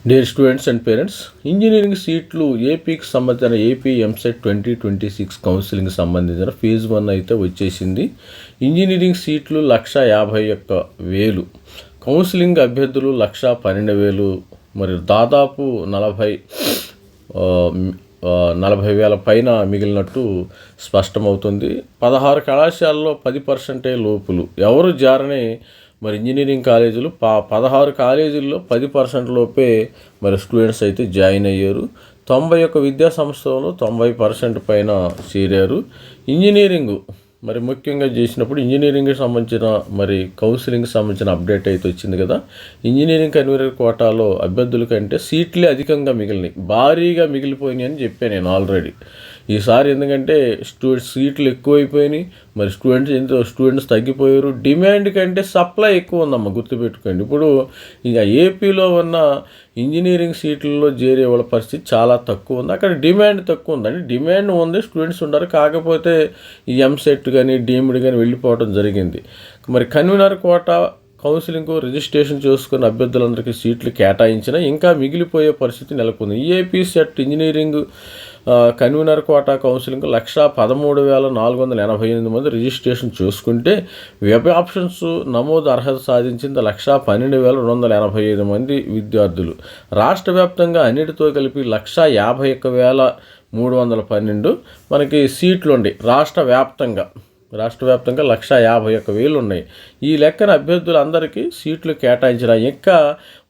Dear students and parents, engineering సీట్లు ఏపీకి సంబంధించిన ఏపీ ఎంసెట్ 2026 కౌన్సిలింగ్ సంబంధించిన ఫేజ్ 1 అయితే వచ్చేసింది. ఇంజనీరింగ్ సీట్లు 151,000, కౌన్సిలింగ్ అభ్యర్థులు 112,000, మరి దాదాపు 40,000 పైన మిగిలినట్టు స్పష్టమవుతుంది. 16 కళాశాలలో 10% లోపులు ఎవరు జారని మరి ఇంజనీరింగ్ కాలేజీలు 16 కాలేజీల్లో 10% లోపే మరి స్టూడెంట్స్ అయితే జాయిన్ అయ్యారు. 91 విద్యా సంస్థలలో 90% పైన చేరారు. ఇంజనీరింగ్ మరి ముఖ్యంగా చేసినప్పుడు ఇంజనీరింగ్కి సంబంధించిన మరి కౌన్సిలింగ్కి సంబంధించిన అప్డేట్ అయితే వచ్చింది కదా. ఇంజనీరింగ్ కన్వీనర్ కోటాలో అభ్యర్థుల కంటే సీట్లే అధికంగా మిగిలినాయి, భారీగా మిగిలిపోయినాయి అని చెప్పాను నేను ఆల్రెడీ. ఈసారి ఎందుకంటే సీట్లు ఎక్కువైపోయినాయి, మరి స్టూడెంట్స్ తగ్గిపోయారు. డిమాండ్ కంటే సప్లై ఎక్కువ ఉందమ్మా, గుర్తుపెట్టుకోండి. ఇప్పుడు ఇంకా ఏపీలో ఉన్న ఇంజనీరింగ్ సీట్లలో చేరే వాళ్ళ పరిస్థితి చాలా తక్కువ ఉంది. అక్కడ డిమాండ్ తక్కువ ఉంది. అంటే డిమాండ్ ఉంది, స్టూడెంట్స్ ఉన్నారు, కాకపోతే ఈ ఎంసెట్ కానీ డీమ్డ్ కానీ వెళ్ళిపోవడం జరిగింది. మరి కన్వీనర్ కోటా కౌన్సిలింగ్కు రిజిస్ట్రేషన్ చేసుకున్న అభ్యర్థులందరికీ సీట్లు కేటాయించిన ఇంకా మిగిలిపోయే పరిస్థితి నెలకొంది. AP SET engineering convener quota counselling 113,488 మంది రిజిస్ట్రేషన్ చేసుకుంటే వెబ్ ఆప్షన్స్ నమోదు అర్హత సాధించింది 112,285 మంది విద్యార్థులు. రాష్ట్ర వ్యాప్తంగా అన్నిటితో కలిపి 151,312 మనకి సీట్లు ఉండి రాష్ట్ర వ్యాప్తంగా 151,000 ఉన్నాయి. ఈ లెక్కన అభ్యర్థులందరికీ సీట్లు కేటాయించిన ఇంకా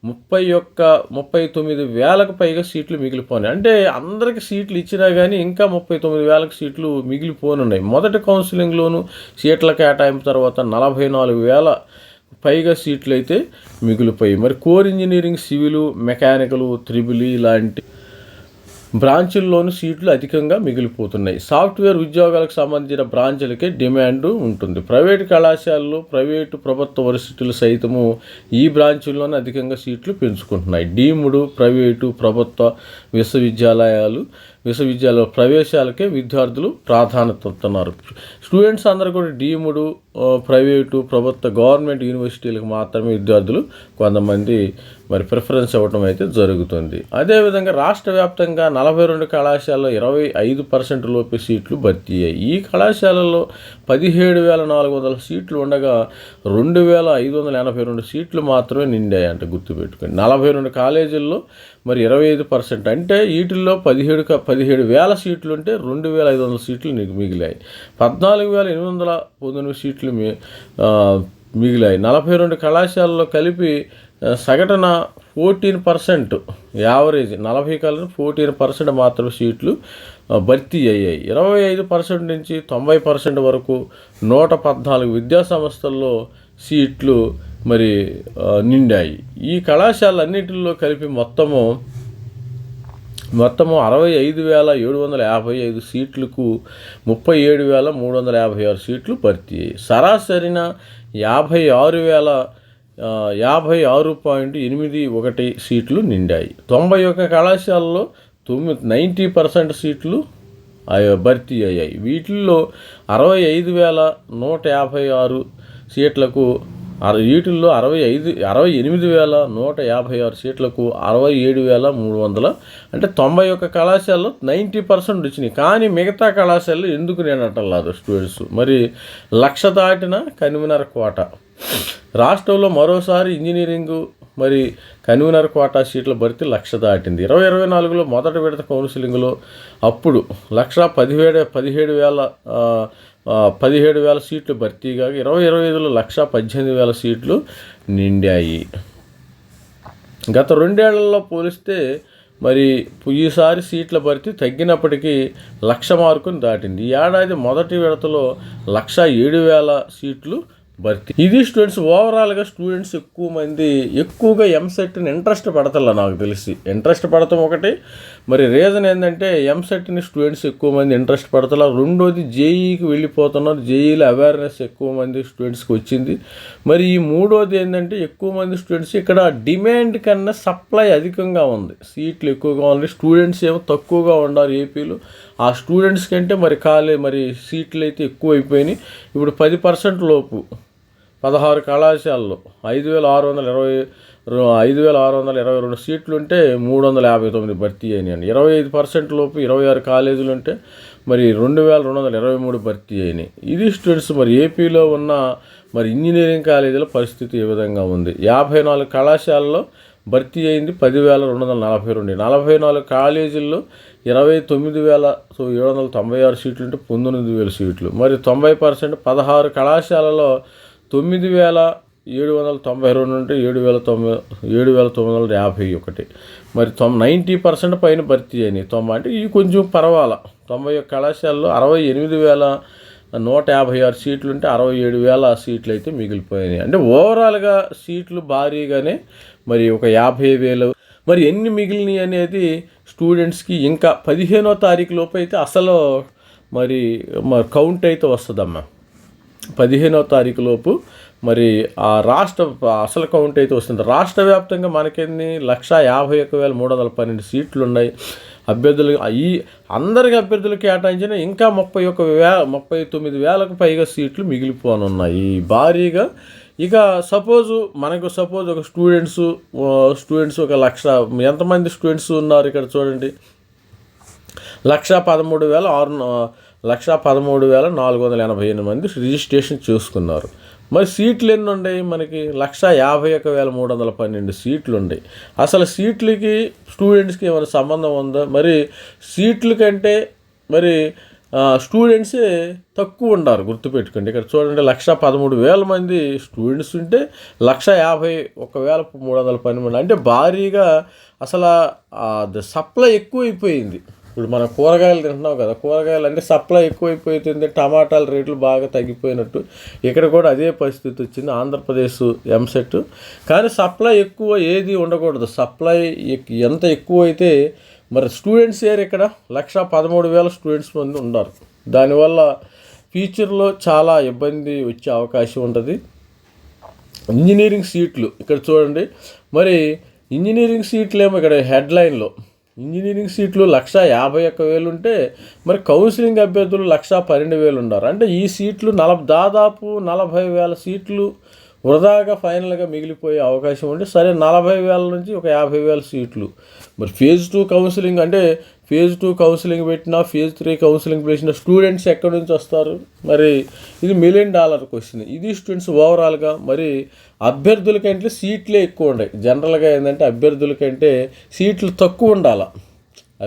39,000కు పైగా సీట్లు మిగిలిపోయినాయి. అంటే అందరికీ సీట్లు ఇచ్చినా కానీ ఇంకా 39,000 సీట్లు మిగిలిపోనున్నాయి. మొదటి కౌన్సిలింగ్లోనూ సీట్ల కేటాయింపు తర్వాత 44,000 పైగా సీట్లు అయితే మిగిలిపోయి మరి core engineering, civil, mechanical, triple లాంటి బ్రాంచుల్లోనూ సీట్లు అధికంగా మిగిలిపోతున్నాయి. సాఫ్ట్వేర్ ఉద్యోగాలకు సంబంధించిన బ్రాంచులకే డిమాండ్ ఉంటుంది. ప్రైవేటు కళాశాలలు, ప్రభుత్వ వర్సిటీలు సైతము ఈ బ్రాంచుల్లోనే అధికంగా సీట్లు పెంచుకుంటున్నాయి. డీమ్డ్, ప్రైవేటు, ప్రభుత్వ విశ్వవిద్యాలయ ప్రవేశాలకే విద్యార్థులు ప్రాధాన్యత ఇస్తున్నారు. స్టూడెంట్స్ అందరూ కూడా డీమ్డ్, ప్రైవేటు, ప్రభుత్వ గవర్నమెంట్ యూనివర్సిటీలకు మాత్రమే విద్యార్థులు కొంతమంది మరి ప్రిఫరెన్స్ ఇవ్వడం అయితే జరుగుతుంది. అదేవిధంగా రాష్ట్ర వ్యాప్తంగా 42 కళాశాలలో 25% లోపు సీట్లు భర్తీ అయ్యాయి. ఈ కళాశాలల్లో 17,400 సీట్లు ఉండగా 2,582 సీట్లు మాత్రమే నిండాయంట, గుర్తుపెట్టుకోండి. 42 కాలేజీల్లో మరి 25%, అంటే వీటిల్లో 17,000 సీట్లు ఉంటే 2,500 సీట్లు మిగిలాయి. 14,819 సీట్లు మిగిలాయి. 42 కళాశాలలో కలిపి సగటున 14%, యావరేజ్ 40 కళలు 14% మాత్రమే సీట్లు భర్తీ అయ్యాయి. 25% నుంచి 90% వరకు 114 విద్యా సంస్థల్లో సీట్లు మరి నిండాయి. ఈ కళాశాలన్నింటిలో కలిపి మొత్తము 65,755 సీట్లకు 37,356 సీట్లు భర్తీ అయ్యాయి. సరాసరిన 56.81 సీట్లు నిండాయి. 91 కళాశాలలో 90% సీట్లు భర్తీ అయ్యాయి. వీటిల్లో 65,156 సీట్లకు 68,156 సీట్లకు 67,300, అంటే 91 కళాశాలలో 90% వచ్చినాయి. కానీ మిగతా కళాశాలలు ఎందుకు నేనట్టలేదు స్టూడెంట్స్. మరి 1,00,000 దాటిన కన్వీనర్ కోట. రాష్ట్రంలో మరోసారి ఇంజనీరింగ్ మరి కన్వీనర్ కోటా సీట్ల భర్తీ 1,00,000 దాటింది. 2024లో మొదటి విడత కౌన్సిలింగ్లో అప్పుడు 1,17,000 సీట్లు భర్తీ కాగా 2025లో 1,18,000 సీట్లు నిండాయి. గత 2 ఏళ్లలో పోలిస్తే మరి ఈసారి సీట్ల భర్తీ తగ్గినప్పటికీ 1,00,000 మార్కును దాటింది. ఈ ఏడాది మొదటి విడతలో 1,07,000 సీట్లు భర్తీ. ఇది స్టూడెంట్స్ ఓవరాల్గా స్టూడెంట్స్ ఎక్కువగా ఎంసెట్ని ఇంట్రెస్ట్ పడతల్లా, నాకు తెలిసి ఇంట్రెస్ట్ పడతాం ఒకటి. మరి రీజన్ ఏంటంటే ఎంసెట్ని స్టూడెంట్స్ ఎక్కువ మంది ఇంట్రెస్ట్ పడతలా. రెండోది జేఈకి వెళ్ళిపోతున్నారు, జేఈలో అవేర్నెస్ ఎక్కువ మంది స్టూడెంట్స్కి వచ్చింది. మరి ఈ మూడోది ఏంటంటే ఎక్కువ మంది స్టూడెంట్స్ ఇక్కడ డిమాండ్ కన్నా సప్లై అధికంగా ఉంది, సీట్లు ఎక్కువగా ఉంది, స్టూడెంట్స్ ఏమో తక్కువగా ఉన్నారు ఏపీలో. ఆ స్టూడెంట్స్ కంటే మరి సీట్లు అయితే ఎక్కువ అయిపోయినాయి. ఇప్పుడు 10% లోపు 16 కళాశాలలో 5,622 సీట్లు ఉంటే 359 భర్తీ అయినాయండి. 25% లోపు 26 కాలేజీలు ఉంటే మరి 2,223 భర్తీ అయినాయి. ఇది స్టూడెంట్స్ మరి ఏపీలో ఉన్న మరి ఇంజనీరింగ్ కాలేజీల పరిస్థితి ఏ విధంగా ఉంది. 54 కళాశాలలో భర్తీ అయింది 10,242. 44 కాలేజీల్లో 29,796 సీట్లు ఉంటే 19,000 సీట్లు. మరి 90% 16 కళాశాలలో 9,792 ఉంటే 7,951. మరి 90% పైన భర్తీ అయినాయి. అంటే ఇవి కొంచెం పర్వాలా. 91 కళాశాలలో 68,156 సీట్లు ఉంటే 67,000 సీట్లు అయితే మిగిలిపోయినాయి. అంటే ఓవరాల్గా సీట్లు భారీగానే మరి ఒక 50,000. మరి ఎన్ని మిగిలినాయి అనేది స్టూడెంట్స్కి ఇంకా 15వ తారీఖు లోపు అయితే అసలు మరి కౌంట్ అయితే వస్తుందమ్మా. 15వ తారీఖు లోపు మరి ఆ రాష్ట్ర అసలు కౌంట్ అయితే వస్తుంది. రాష్ట్ర వ్యాప్తంగా మనకెన్ని 151,312 సీట్లు ఉన్నాయి. అభ్యర్థులు ఈ అందరికి అభ్యర్థులు కేటాయించిన ఇంకా 39,000కు పైగా సీట్లు మిగిలిపోనున్నాయి భారీగా. ఇక సపోజ్ ఒక స్టూడెంట్స్ ఒక 1,00,000 ఎంతమంది స్టూడెంట్స్ ఉన్నారు ఇక్కడ చూడండి. 1,13,488 మంది రిజిస్ట్రేషన్ చేసుకున్నారు. మరి సీట్లు ఎన్ని ఉన్నాయి మనకి? 151,312 సీట్లు ఉన్నాయి. అసలు సీట్లకి స్టూడెంట్స్కి ఏమైనా సంబంధం ఉందా? మరి సీట్ల కంటే మరి స్టూడెంట్సే తక్కువ ఉన్నారు. గుర్తుపెట్టుకోండి. ఇక్కడ చూడండి 113,000 మంది స్టూడెంట్స్ ఉంటే 151,312 మంది. అంటే భారీగా అసలు సప్లై ఎక్కువైపోయింది. ఇప్పుడు మనం కూరగాయలు తింటున్నాం కదా, కూరగాయలు అంటే సప్లై ఎక్కువైపోతుంది. టమాటాల రేట్లు బాగా తగ్గిపోయినట్టు ఇక్కడ కూడా అదే పరిస్థితి వచ్చింది ఆంధ్రప్రదేశ్ ఎంసెట్. కానీ సప్లై ఎక్కువ ఏది ఉండకూడదు. సప్లై ఎంత ఎక్కువ అయితే మరి స్టూడెంట్స్ ఇక్కడ 113,000 స్టూడెంట్స్ మంది ఉన్నారు. దానివల్ల ఫ్యూచర్లో చాలా ఇబ్బంది వచ్చే అవకాశం ఉంటుంది. ఇంజనీరింగ్ సీట్లు ఇక్కడ చూడండి. మరి ఇంజనీరింగ్ సీట్లు ఏమో ఇక్కడ హెడ్లైన్లో ఇంజనీరింగ్ సీట్లు 151,000 ఉంటే మరి కౌన్సిలింగ్ అభ్యర్థులు 112,000 ఉన్నారు. అంటే ఈ సీట్లు దాదాపు 40,000 సీట్లు వృధాగా ఫైనల్గా మిగిలిపోయే అవకాశం ఉంటే సరే 40,000 నుంచి ఒక 50,000 సీట్లు. మరి ఫేజ్ 2 కౌన్సిలింగ్ అంటే ఫేజ్ 2 కౌన్సిలింగ్ పెట్టినా ఫేజ్ 3 కౌన్సిలింగ్ పెట్టిన స్టూడెంట్స్ ఎక్కడి నుంచి వస్తారు? మరి ఇది $1 million క్వశ్చన్. ఇది స్టూడెంట్స్ ఓవరాల్గా. మరి అభ్యర్థుల కంటే సీట్లే ఎక్కువ ఉన్నాయి. జనరల్గా ఏంటంటే అభ్యర్థుల కంటే సీట్లు తక్కువ ఉండాలి.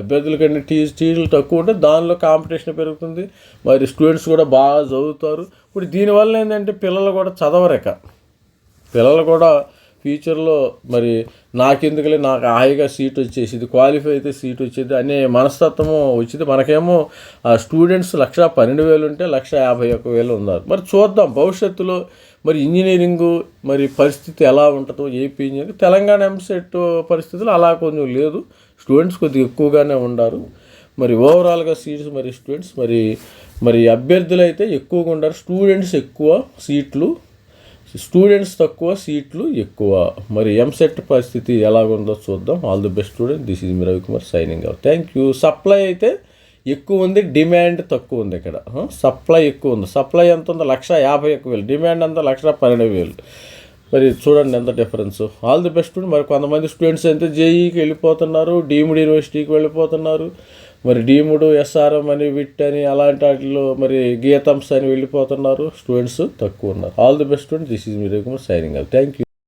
అభ్యర్థుల కంటే సీట్లు తక్కువ ఉంటే దానిలో కాంపిటీషన్ పెరుగుతుంది. మరి స్టూడెంట్స్ కూడా బాగా చదువుతారు. ఇప్పుడు దీనివల్ల ఏంటంటే పిల్లలు కూడా చదవరేక. పిల్లలు కూడా ఫ్యూచర్లో మరి నాకెందుకులే, నాకు హాయిగా సీట్ వచ్చేసింది, క్వాలిఫై అయితే సీట్ వచ్చేది అనే మనస్తత్వము వచ్చింది. మనకేమో ఆ స్టూడెంట్స్ 112,000 ఉంటే 151,000 ఉన్నారు. మరి చూద్దాం భవిష్యత్తులో మరి ఇంజనీరింగు మరి పరిస్థితి ఎలా ఉంటుందో. ఏపీ ఇంజనీరింగ్ తెలంగాణ ఎంసెట్ పరిస్థితులు అలా కొంచెం లేదు. స్టూడెంట్స్ కొద్దిగా ఎక్కువగానే ఉన్నారు. మరి ఓవరాల్గా సీట్స్ మరి స్టూడెంట్స్ మరి అభ్యర్థులు అయితే ఎక్కువగా ఉన్నారు. స్టూడెంట్స్ ఎక్కువ సీట్లు, స్టూడెంట్స్ తక్కువ సీట్లు ఎక్కువ. మరి ఎంసెట్ పరిస్థితి ఎలాగుందో చూద్దాం. All the best student. This is me Ravikumar signing out. Thank you. Supply అయితే ఎక్కువ ఉంది, డిమాండ్ తక్కువ ఉంది. ఇక్కడ సప్లై ఎక్కువ ఉంది. సప్లై ఎంత ఉందో 151,000, డిమాండ్ అంతా 112,000. మరి చూడండి ఎంత difference. All the best student. మరి కొంతమంది స్టూడెంట్స్ అయితే జేఈకి వెళ్ళిపోతున్నారు, డీమ్డ్ యూనివర్సిటీకి వెళ్ళిపోతున్నారు. మరి డీమ్డ్ ఎస్ఆర్ఎం అని విట్ అని అలాంటి వాటిలో మరి గీతంస్ అని వెళ్ళిపోతున్నారు. స్టూడెంట్స్ తక్కువ ఉన్నారు. All the best student. This is me Ravikumar signing out. Thank you.